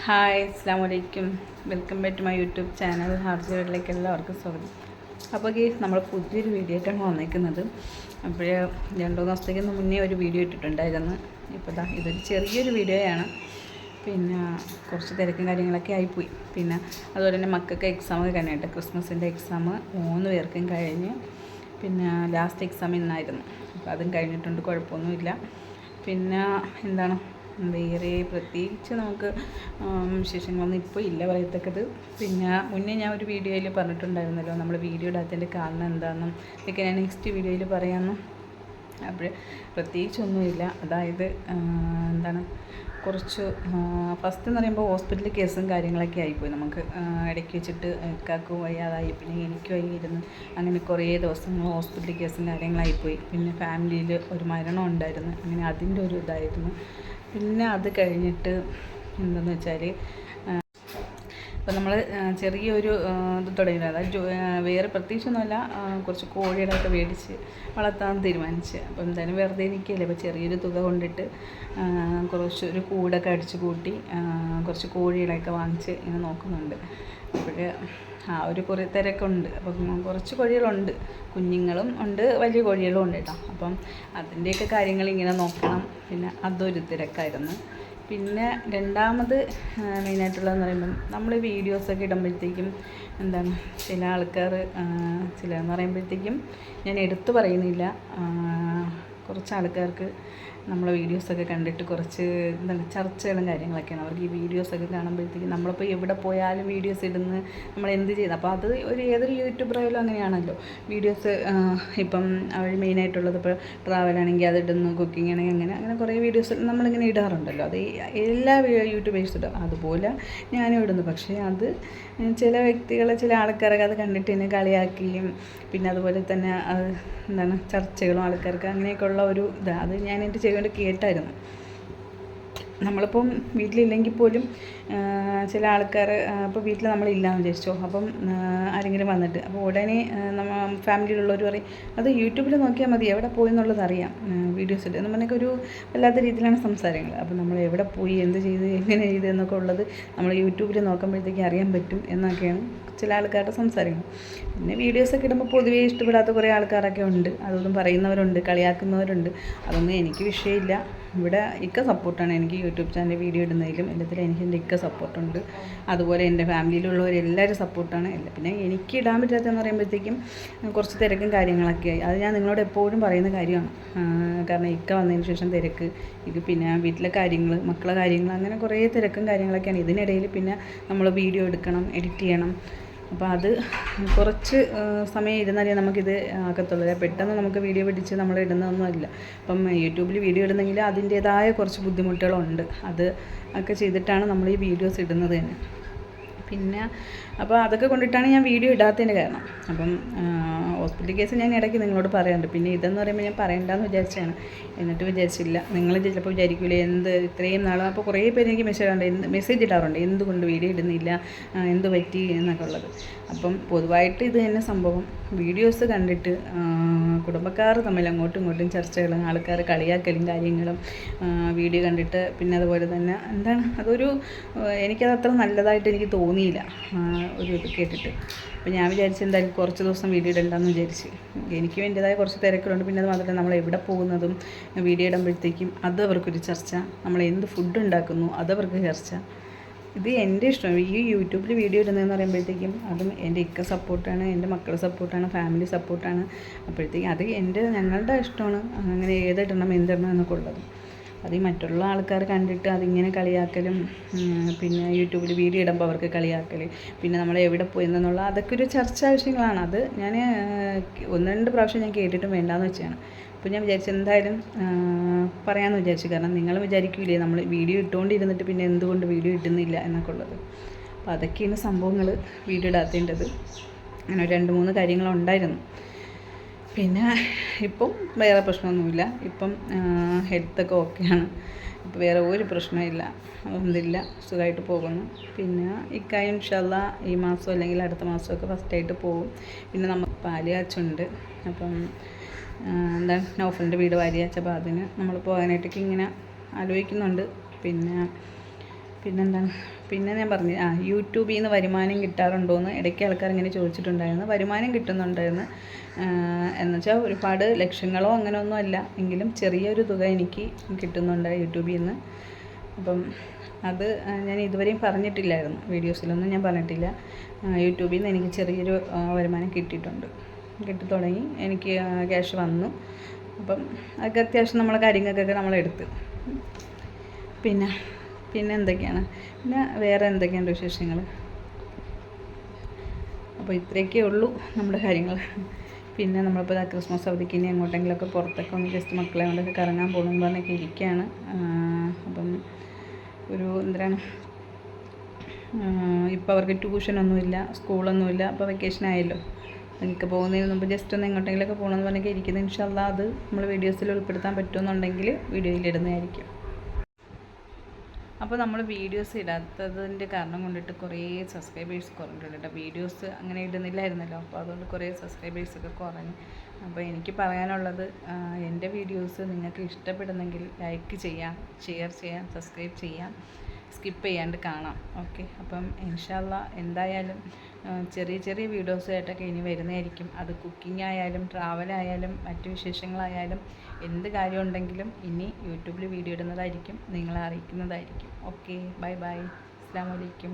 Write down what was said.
Hi അസ്സാം വലൈക്കും. Welcome back to my YouTube channel ഹാർജി വീട്ടിലേക്ക് എല്ലാവർക്കും സ്വാഗതം. അപ്പോൾ നമ്മൾ പുതിയൊരു വീഡിയോ ആയിട്ടാണ് വന്നിരിക്കുന്നത്. അപ്പോൾ 2 ദിവസത്തേക്ക് മുന്നേ ഒരു വീഡിയോ ഇട്ടിട്ടുണ്ടായിരുന്നു. ഇപ്പോൾ ഇതൊരു ചെറിയൊരു വീഡിയോയാണ്. പിന്നെ കുറച്ച് തിരക്കും കാര്യങ്ങളൊക്കെ ആയിപ്പോയി. പിന്നെ അതുപോലെ തന്നെ മക്കൾക്ക് എക്സാമൊക്കെ കഴിഞ്ഞിട്ട് ക്രിസ്മസിൻ്റെ എക്സാം 3 പേർക്കും കഴിഞ്ഞ്. പിന്നെ ലാസ്റ്റ് എക്സാം ഇന്നായിരുന്നു. അപ്പോൾ അതും കഴിഞ്ഞിട്ടുണ്ട്, കുഴപ്പമൊന്നുമില്ല. പിന്നെ വേറെ പ്രത്യേകിച്ച് നമുക്ക് വിശേഷങ്ങളൊന്നും ഇപ്പോൾ ഇല്ല പറയത്തക്കത്. പിന്നെ മുന്നേ ഞാൻ ഒരു വീഡിയോയിൽ പറഞ്ഞിട്ടുണ്ടായിരുന്നല്ലോ, നമ്മൾ വീഡിയോ ഇടാത്തതിൻ്റെ കാരണം എന്താണെന്നും ഇതൊക്കെ ഞാൻ നെക്സ്റ്റ് വീഡിയോയിൽ പറയാമെന്നും. അപ്പോൾ പ്രത്യേകിച്ചൊന്നുമില്ല. അതായത് കുറച്ച് ഫസ്റ്റ് എന്ന് പറയുമ്പോൾ ഹോസ്പിറ്റൽ കേസും കാര്യങ്ങളൊക്കെ ആയിപ്പോയി. നമുക്ക് ഇടയ്ക്ക് വെച്ചിട്ട് ഇക്കാക്ക് വയ്യാതായി, പിന്നെ എനിക്ക് വയ്യായിരുന്നു. അങ്ങനെ കുറേ ദിവസങ്ങൾ ഹോസ്പിറ്റൽ കേസും കാര്യങ്ങളായിപ്പോയി. പിന്നെ ഫാമിലിയിൽ ഒരു മരണം ഉണ്ടായിരുന്നു. അങ്ങനെ അതിൻ്റെ ഒരു ഇതായിരുന്നു. പിന്നെ അത് കഴിഞ്ഞിട്ട് എന്താണെന്ന് വെച്ചാൽ അപ്പോൾ നമ്മൾ ചെറിയൊരു ഇത് തുടങ്ങി. അതായത് വേറെ പ്രത്യേകിച്ചൊന്നുമല്ല, കുറച്ച് കോഴികളൊക്കെ മേടിച്ച് വളർത്താൻ തീരുമാനിച്ച്. അപ്പോൾ എന്തായാലും വെറുതെ ഇരിക്കുകയല്ലേ, അപ്പോൾ ചെറിയൊരു തുക കൊണ്ടിട്ട് കുറച്ചൊരു കൂടൊക്കെ അടിച്ചു കൂട്ടി കുറച്ച് കോഴികളൊക്കെ വാങ്ങിച്ച് ഇങ്ങനെ നോക്കുന്നുണ്ട്. അപ്പോൾ ഒരു കുറേ തിരക്കുണ്ട്. അപ്പം കുറച്ച് കോഴികളുണ്ട്, കുഞ്ഞുങ്ങളും ഉണ്ട്, വലിയ കോഴികളും ഉണ്ട് കേട്ടോ. അപ്പം അതിൻ്റെയൊക്കെ കാര്യങ്ങൾ ഇങ്ങനെ നോക്കണം. പിന്നെ അതൊരു തിരക്കായിരുന്നു. പിന്നെ രണ്ടാമത് മെയിനായിട്ടുള്ളതെന്ന് പറയുമ്പം നമ്മൾ വീഡിയോസൊക്കെ ഇടുമ്പോഴത്തേക്കും ചില ആൾക്കാർ ചിലതെന്ന് പറയുമ്പോഴത്തേക്കും ഞാൻ എടുത്തു പറയുന്നില്ല, കുറച്ച് ആൾക്കാർക്ക് നമ്മളെ വീഡിയോസൊക്കെ കണ്ടിട്ട് കുറച്ച് ചർച്ചകളും കാര്യങ്ങളൊക്കെയാണ്. അവർക്ക് ഈ വീഡിയോസൊക്കെ കാണുമ്പോഴത്തേക്കും നമ്മളിപ്പോൾ എവിടെ പോയാലും വീഡിയോസ് ഇടുന്ന നമ്മൾ എന്ത് ചെയ്ത്, അപ്പോൾ അത് ഏതൊരു യൂട്യൂബറായാലും അങ്ങനെയാണല്ലോ. വീഡിയോസ് ഇപ്പം അവർ മെയിനായിട്ടുള്ളത് ഇപ്പോൾ ട്രാവലാണെങ്കിൽ അത് ഇടുന്നു, കുക്കിംഗ് ആണെങ്കിൽ അങ്ങനെ കുറേ വീഡിയോസ് നമ്മളിങ്ങനെ ഇടാറുണ്ടല്ലോ. അത് എല്ലാ യൂട്യൂബേഴ്സും ഇടും, അതുപോലെ ഞാനും ഇടുന്നു. പക്ഷേ അത് ചില ചില ആൾക്കാരൊക്കെ അത് കണ്ടിട്ട് എന്നെ കളിയാക്കുകയും പിന്നെ അതുപോലെ തന്നെ അത് ചർച്ചകളും ആൾക്കാർക്ക് അങ്ങനെയൊക്കെയുള്ള ഒരു അത് ഞാൻ എൻ്റെ ചെവികൊണ്ട് കേട്ടായിരുന്നു. നമ്മളിപ്പം വീട്ടിലില്ലെങ്കിൽ പോലും ചില ആൾക്കാർ ഇപ്പോൾ വീട്ടിൽ നമ്മളില്ലാന്ന് വിചാരിച്ചോ, അപ്പം ആരെങ്കിലും വന്നിട്ട് അപ്പോൾ ഉടനെ ഫാമിലിയിലുള്ളവർ പറയും അത് യൂട്യൂബിൽ നോക്കിയാൽ മതി, എവിടെ പോയി എന്നുള്ളത് അറിയാം, വീഡിയോസ് ഇട്ട് എന്ന് പറഞ്ഞൊക്കെ ഒരു വല്ലാത്ത രീതിയിലാണ് സംസാരങ്ങൾ. അപ്പോൾ നമ്മൾ എവിടെ പോയി, എന്ത് ചെയ്ത്, എങ്ങനെ ചെയ്ത് എന്നൊക്കെ ഉള്ളത് നമ്മൾ യൂട്യൂബിൽ നോക്കുമ്പോഴത്തേക്ക് അറിയാൻ പറ്റും എന്നൊക്കെയാണ് ചില ആൾക്കാരുടെ സംസാരങ്ങൾ. പിന്നെ വീഡിയോസൊക്കെ ഇടുമ്പോൾ പൊതുവേ ഇഷ്ടപ്പെടാത്ത കുറേ ആൾക്കാരൊക്കെ ഉണ്ട്, അതൊന്നും പറയുന്നവരുണ്ട്, കളിയാക്കുന്നവരുണ്ട്. അതൊന്നും എനിക്ക് വിഷയമില്ല. ഇവിടെ ഇക്ക സപ്പോർട്ടാണ് എനിക്ക് യൂട്യൂബ് ചാനൽ വീഡിയോ ഇടുന്നതിലും എല്ലാത്തിലും എനിക്ക് എൻ്റെ ഇക്ക സപ്പോർട്ടുണ്ട്. അതുപോലെ എൻ്റെ ഫാമിലിയിലുള്ളവരെല്ലാവരും സപ്പോർട്ടാണ്. പിന്നെ എനിക്ക് ഇടാൻ പറ്റാത്തതെന്ന് പറയുമ്പോഴത്തേക്കും കുറച്ച് തിരക്കും കാര്യങ്ങളൊക്കെ ആയി. അത് ഞാൻ നിങ്ങളോട് എപ്പോഴും പറയുന്ന കാര്യമാണ്. കാരണം ഇക്ക വന്നതിന് ശേഷം തിരക്ക്, ഇത് പിന്നെ വീട്ടിലെ കാര്യങ്ങൾ, മക്കളെ കാര്യങ്ങൾ, അങ്ങനെ കുറേ തിരക്കും കാര്യങ്ങളൊക്കെയാണ്. ഇതിനിടയിൽ പിന്നെ നമ്മൾ വീഡിയോ എടുക്കണം, എഡിറ്റ് ചെയ്യണം. അപ്പോൾ അത് കുറച്ച് സമയം ഇരുന്നാലേ നമുക്കിത് ആക്കത്തുള്ളൂ. പെട്ടെന്ന് നമുക്ക് വീഡിയോ പിടിച്ച് നമ്മൾ ഇടുന്നതൊന്നുമല്ല. അപ്പം യൂട്യൂബിൽ വീഡിയോ ഇടുന്നെങ്കിൽ അതിൻ്റേതായ കുറച്ച് ബുദ്ധിമുട്ടുകളുണ്ട്. അത് ഒക്കെ ചെയ്തിട്ടാണ് നമ്മൾ ഈ വീഡിയോസ് ഇടുന്നത് തന്നെ. പിന്നെ അപ്പോൾ അതൊക്കെ കൊണ്ടിട്ടാണ് ഞാൻ വീഡിയോ ഇടാത്തതിൻ്റെ കാരണം. അപ്പം ഹോസ്പിറ്റൽ കേസ് ഞാൻ ഇടയ്ക്ക് നിങ്ങളോട് പറയാറുണ്ട്. പിന്നെ ഇതെന്ന് പറയുമ്പോൾ ഞാൻ പറയണ്ടെന്ന് വിചാരിച്ചാണ്, എന്നിട്ട് വിചാരിച്ചില്ല. നിങ്ങൾ ചിലപ്പോൾ വിചാരിക്കില്ലേ ഇത്രയും നാളും. അപ്പോൾ കുറേ പേര് എനിക്ക് മെസ്സേജ് ഇടാറുണ്ട്, എന്തുകൊണ്ട് വീഡിയോ ഇടുന്നില്ല, എന്ത് പറ്റി എന്നൊക്കെ ഉള്ളത്. അപ്പം പൊതുവായിട്ട് ഇത് തന്നെ സംഭവം. വീഡിയോസ് കണ്ടിട്ട് കുടുംബക്കാർ തമ്മിൽ അങ്ങോട്ടും ഇങ്ങോട്ടും ചർച്ചകളും ആൾക്കാർ കളിയാക്കലും കാര്യങ്ങളും വീഡിയോ കണ്ടിട്ട് പിന്നെ അതുപോലെ തന്നെ അതൊരു എനിക്കത് അത്ര നല്ലതായിട്ട് എനിക്ക് തോന്നിയില്ല ഒരു ഇത് കേട്ടിട്ട്. അപ്പോൾ ഞാൻ വിചാരിച്ചു എന്തായാലും കുറച്ച് ദിവസം വീഡിയോ ഇടണ്ടെന്ന് വിചാരിച്ച്. എനിക്കും എൻ്റേതായ കുറച്ച് തിരക്കുകളുണ്ട്. പിന്നെ അത് മാത്രമല്ല, നമ്മൾ എവിടെ പോകുന്നതും വീഡിയോ ഇടുമ്പോഴത്തേക്കും അത് അവർക്കൊരു ചർച്ച, നമ്മൾ എന്ത് ഫുഡ് ഉണ്ടാക്കുന്നു അതവർക്ക് ചർച്ച. ഇത് എൻ്റെ ഇഷ്ടം. ഈ യൂട്യൂബിൽ വീഡിയോ ഇടുന്നതെന്ന് പറയുമ്പോഴത്തേക്കും അതും എൻ്റെ ഇക്ക സപ്പോർട്ടാണ്, എൻ്റെ മക്കളുടെ സപ്പോർട്ടാണ്, ഫാമിലി സപ്പോർട്ടാണ്. അപ്പോഴത്തേക്കും അത് ഞങ്ങളുടെ ഇഷ്ടമാണ്, അങ്ങനെ ഏതിടണം എന്തിടണം എന്നൊക്കെ ഉള്ളത്. അത് ഈ മറ്റുള്ള ആൾക്കാർ കണ്ടിട്ട് അതിങ്ങനെ കളിയാക്കലും പിന്നെ യൂട്യൂബിൽ വീഡിയോ ഇടുമ്പോൾ അവർക്ക് കളിയാക്കൽ, പിന്നെ നമ്മൾ എവിടെ പോയി എന്നുള്ള അതൊക്കെ ഒരു ചർച്ചാ വിഷയങ്ങളാണ്. അത് ഞാൻ 1-2 പ്രാവശ്യം ഞാൻ കേട്ടിട്ടും വേണ്ടാന്ന് വെച്ചാണ്. അപ്പോൾ ഞാൻ വിചാരിച്ചു എന്തായാലും പറയാമെന്ന് വിചാരിച്ചു. കാരണം നിങ്ങൾ വിചാരിക്കില്ലേ നമ്മൾ വീഡിയോ ഇട്ടുകൊണ്ടിരുന്നിട്ട് പിന്നെ എന്തുകൊണ്ട് വീഡിയോ ഇടുന്നില്ല എന്നൊക്കെ ഉള്ളത്. അപ്പോൾ അതൊക്കെയാണ് സംഭവങ്ങൾ വീഡിയോ ഇടാത്തേണ്ടത്. അങ്ങനെ 2-3 കാര്യങ്ങളുണ്ടായിരുന്നു. പിന്നെ ഇപ്പം വേറെ പ്രശ്നമൊന്നുമില്ല. ഇപ്പം ഹെൽത്തൊക്കെ ഓക്കെയാണ്. ഇപ്പോൾ വേറെ ഒരു പ്രശ്നമില്ല, ഒന്നുമില്ല, സുഖമായിട്ട് പോകുന്നു. പിന്നെ ഇക്കായും ഇൻഷാല്ലാ ഈ മാസം അല്ലെങ്കിൽ അടുത്ത മാസമൊക്കെ ഫസ്റ്റായിട്ട് പോകും. പിന്നെ നമുക്ക് പാലുകാച്ചുണ്ട്. അപ്പം നൗഫലിൻ്റെ വീട് വാരിയാച്ച, അപ്പോൾ അതിന് നമ്മൾ പോകാനായിട്ടൊക്കെ ഇങ്ങനെ ആലോചിക്കുന്നുണ്ട്. പിന്നെ പിന്നെന്താണ്, പിന്നെ ഞാൻ പറഞ്ഞു യൂട്യൂബിൽ നിന്ന് വരുമാനം കിട്ടാറുണ്ടോ എന്ന് ഇടയ്ക്ക് ആൾക്കാർ ഇങ്ങനെ ചോദിച്ചിട്ടുണ്ടായിരുന്നു. വരുമാനം കിട്ടുന്നുണ്ടായിരുന്നു. എന്നുവെച്ചാൽ ഒരുപാട് ലക്ഷങ്ങളോ അങ്ങനെയൊന്നും അല്ല, എങ്കിലും ചെറിയൊരു തുക എനിക്ക് കിട്ടുന്നുണ്ട് യൂട്യൂബിൽ നിന്ന്. അപ്പം അത് ഞാൻ ഇതുവരെയും പറഞ്ഞിട്ടില്ലായിരുന്നു, വീഡിയോസിലൊന്നും ഞാൻ പറഞ്ഞിട്ടില്ല. യൂട്യൂബിൽ നിന്ന് എനിക്ക് ചെറിയൊരു വരുമാനം കിട്ടിയിട്ടുണ്ട്, കിട്ടിത്തുടങ്ങി, എനിക്ക് ക്യാഷ് വന്നു. അപ്പം അതൊക്കെ അത്യാവശ്യം നമ്മളെ കാര്യങ്ങൾക്കൊക്കെ നമ്മളെടുത്ത്. പിന്നെ എന്തൊക്കെയാണ്, പിന്നെ വേറെ എന്തൊക്കെയുണ്ട് വിശേഷങ്ങൾ? അപ്പോൾ ഇത്രയൊക്കെ ഉള്ളൂ നമ്മുടെ കാര്യങ്ങൾ. പിന്നെ നമ്മളിപ്പോൾ ക്രിസ്മസ് അവധിക്ക് ഇനി എങ്ങോട്ടെങ്കിലുമൊക്കെ പുറത്തൊക്കെ ഒന്ന് ജസ്റ്റ് മക്കളെ കൊണ്ടൊക്കെ കറങ്ങാൻ പോകണമെന്ന് പറഞ്ഞൊക്കെ ഇരിക്കുകയാണ്. അപ്പം ഒരു എന്താണ്, ഇപ്പോൾ അവർക്ക് ട്യൂഷനൊന്നുമില്ല, സ്കൂളൊന്നുമില്ല, അപ്പോൾ വെക്കേഷൻ ആയല്ലോ. എനിക്ക് പോകുന്നതിന് മുമ്പ് ജസ്റ്റ് ഒന്ന് എങ്ങോട്ടെങ്കിലുമൊക്കെ പോകണമെന്ന് പറഞ്ഞൊക്കെ ഇരിക്കുന്നത്. ഇൻഷാ അല്ലാ അത് നമ്മൾ വീഡിയോസിൽ ഉൾപ്പെടുത്താൻ പറ്റുമെന്നുണ്ടെങ്കിൽ വീഡിയോയിൽ ഇടുന്നതായിരിക്കും. അപ്പോൾ നമ്മൾ വീഡിയോസ് ഇടാത്തതിൻ്റെ കാരണം കൊണ്ടിട്ട് കുറേ സബ്സ്ക്രൈബേഴ്സ് കുറഞ്ഞിട്ടുണ്ട് കേട്ടോ. വീഡിയോസ് അങ്ങനെ ഇടുന്നില്ലായിരുന്നല്ലോ, അപ്പോൾ അതുകൊണ്ട് കുറേ സബ്സ്ക്രൈബേഴ്സൊക്കെ കുറഞ്ഞു. അപ്പോൾ എനിക്ക് പറയാനുള്ളത്, എൻ്റെ വീഡിയോസ് നിങ്ങൾക്ക് ഇഷ്ടപ്പെടുന്നെങ്കിൽ ലൈക്ക് ചെയ്യാം, ഷെയർ ചെയ്യാം, സബ്സ്ക്രൈബ് ചെയ്യാം, സ്കിപ്പ് ചെയ്യാണ്ട് കാണാം. ഓക്കെ, അപ്പം ഇൻഷാ അല്ലാ എന്തായാലും ചെറിയ ചെറിയ വീഡിയോസായിട്ടൊക്കെ ഇനി വരുന്നതായിരിക്കും. അത് കുക്കിംഗ് ആയാലും ട്രാവലായാലും മറ്റു വിശേഷങ്ങളായാലും എന്ത് കാര്യം ഉണ്ടെങ്കിലും ഇനി യൂട്യൂബിൽ വീഡിയോ ഇടുന്നതായിരിക്കും, നിങ്ങളെ അറിയിക്കുന്നതായിരിക്കും. ഓക്കെ, ബൈ ബൈ, അസ്സലാമു അലൈക്കും.